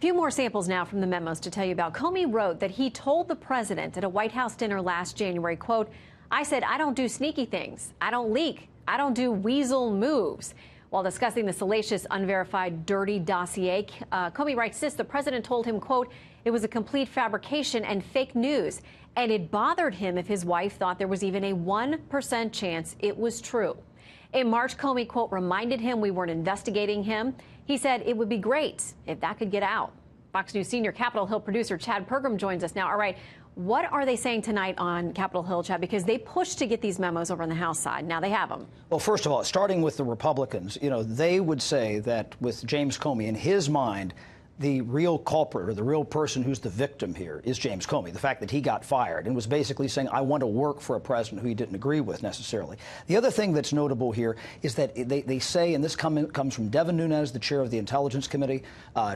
few more samples now from the memos to tell you about. Comey wrote that he told the president at a White House dinner last January, quote, "I said, I don't do sneaky things. I don't leak. I don't do weasel moves." While discussing the salacious, unverified, dirty dossier, Comey writes this: the president told him, quote, "It was a complete fabrication and fake news, and it bothered him if his wife thought there was even a 1% chance it was true." In March, Comey, quote, reminded him we weren't investigating him. He said it would be great if that could get out. Fox News senior Capitol Hill producer Chad Pergram joins us now. All right, what are they saying tonight on Capitol Hill, Chad? Because they pushed to get these memos over on the House side. Now they have them. Well, first of all, starting with the Republicans, they would say that with James Comey, in his mind, the real culprit or the real person who's the victim here is James Comey, the fact that he got fired and was basically saying, I want to work for a president who he didn't agree with necessarily. The other thing that's notable here is that they say, and this comes from Devin Nunes, the chair of the Intelligence Committee,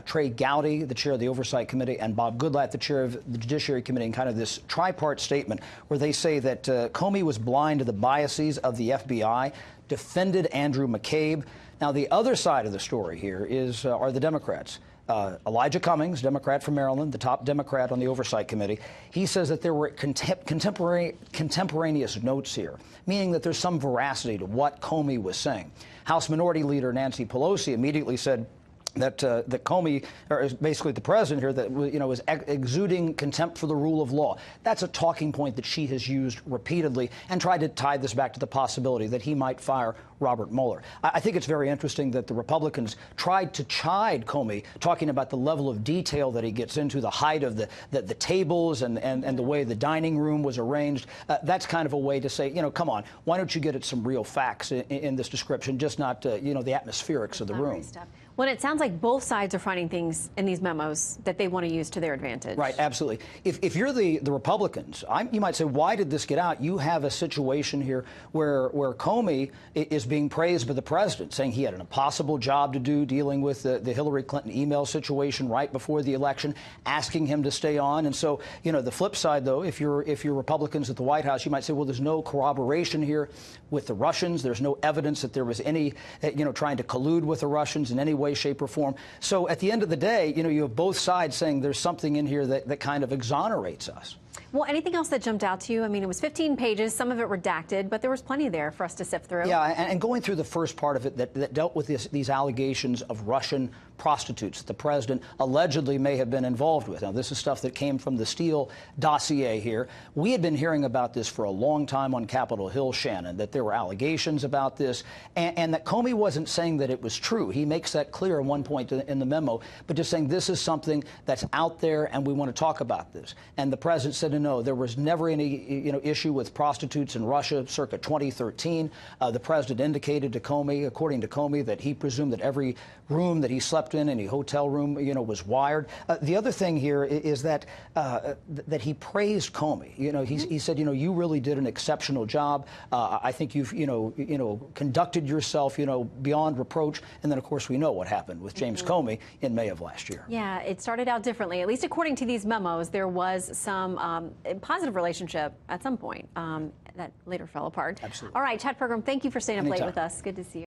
Trey Gowdy, the chair of the Oversight Committee, and Bob Goodlatte, the chair of the Judiciary Committee, in kind of this tripart statement where they say that Comey was blind to the biases of the FBI, defended Andrew McCabe. Now, the other side of the story here are the Democrats. Elijah Cummings, Democrat from Maryland, the top Democrat on the Oversight Committee, he says that there were contemporaneous notes here, meaning that there's some veracity to what Comey was saying. House Minority Leader Nancy Pelosi immediately said that Comey, or basically the president here, that was exuding contempt for the rule of law. That's a talking point that she has used repeatedly and tried to tie this back to the possibility that he might fire Robert Mueller. I think it's very interesting that the Republicans tried to chide Comey, talking about the level of detail that he gets into, the height of the tables and the way the dining room was arranged. That's kind of a way to say, come on, why don't you get at some real facts in this description, just not, the atmospherics of the room. Well, it sounds like both sides are finding things in these memos that they want to use to their advantage. Right, absolutely. If you're the Republicans, you might say, why did this get out? You have a situation here where Comey is being praised by the president, saying he had an impossible job to do dealing with the Hillary Clinton email situation right before the election, asking him to stay on. And so, the flip side, though, if you're Republicans at the White House, you might say, well, there's no corroboration here with the Russians. There's no evidence that there was any, trying to collude with the Russians in any way, shape, or form. So at the end of the day, you have both sides saying there's something in here that kind of exonerates us. Well, anything else that jumped out to you? I mean, it was 15 pages, some of it redacted, but there was plenty there for us to sift through. Yeah, and going through the first part of it that dealt with these allegations of Russian prostitutes that the president allegedly may have been involved with. Now, this is stuff that came from the Steele dossier here. We had been hearing about this for a long time on Capitol Hill, Shannon, that there were allegations about this, and that Comey wasn't saying that it was true. He makes that clear at one point in the memo, but just saying this is something that's out there and we want to talk about this. And the president said, no, there was never any issue with prostitutes in Russia circa 2013. The president indicated to Comey, according to Comey, that he presumed that every room that he slept in, any hotel room, was wired. The other thing here is that that he praised Comey. He said, you really did an exceptional job. I think you've, conducted yourself, beyond reproach. And then, of course, we know what happened with James Comey in May of last year. Yeah, it started out differently. At least according to these memos, there was some positive relationship at some point that later fell apart. Absolutely. All right, Chad Pergram, thank you for staying up late Anytime. with us. Good to see you.